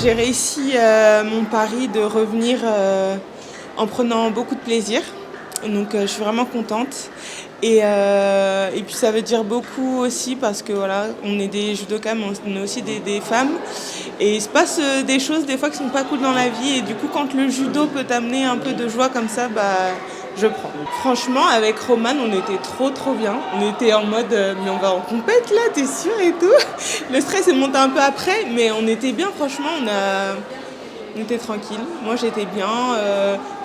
J'ai réussi mon pari de revenir en prenant beaucoup de plaisir. Donc je suis vraiment contente. Et puis ça veut dire beaucoup aussi parce que voilà, on est des judokas, mais on est aussi des femmes. Et il se passe des choses des fois qui sont pas cool dans la vie. Et du coup, quand le judo peut t'amener un peu de joie comme ça, je prends. Franchement, avec Roman, on était trop bien. On était en mode, mais on va en compète là, t'es sûr et tout. Le stress est monté un peu après, mais on était bien, franchement, on était tranquille. Moi, j'étais bien,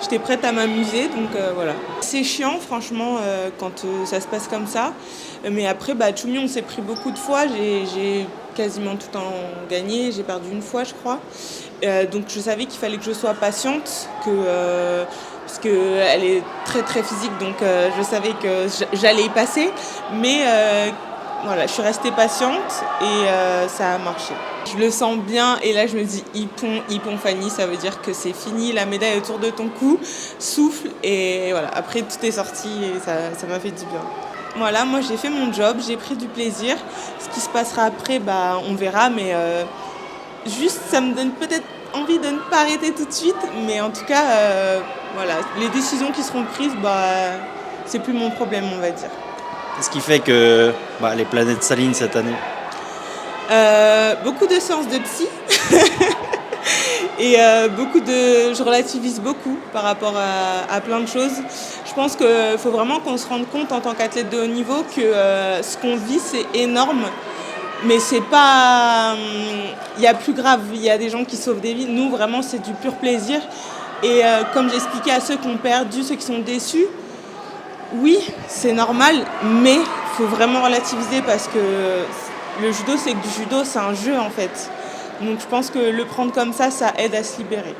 j'étais prête à m'amuser, donc voilà. C'est chiant, franchement, quand ça se passe comme ça. Mais après, Tchoumi, on s'est pris beaucoup de fois. J'ai quasiment tout le temps gagné. J'ai perdu une fois, je crois. Donc, je savais qu'il fallait que je sois patiente, parce qu'elle est très physique, donc je savais que j'allais y passer. Mais voilà, je suis restée patiente et ça a marché. Je le sens bien et là je me dis Ippon Fanny, ça veut dire que c'est fini, la médaille autour de ton cou, souffle et voilà, après tout est sorti et ça m'a fait du bien. Voilà, moi j'ai fait mon job, j'ai pris du plaisir. Ce qui se passera après, on verra, mais juste ça me donne peut-être envie de ne pas arrêter tout de suite, mais en tout cas, voilà, les décisions qui seront prises, c'est plus mon problème, on va dire. Qu'est-ce qui fait que les planètes s'alignent cette année? Beaucoup de séances de psy et je relativise beaucoup par rapport à plein de choses. Je pense qu'il faut vraiment qu'on se rende compte en tant qu'athlète de haut niveau que ce qu'on vit c'est énorme, mais c'est pas, il y a plus grave, il y a des gens qui sauvent des vies. Nous vraiment c'est du pur plaisir et comme j'expliquais à ceux qui ont perdu, ceux qui sont déçus, oui c'est normal, mais il faut vraiment relativiser parce que le judo, c'est que du judo, c'est un jeu en fait. Donc je pense que le prendre comme ça aide à se libérer.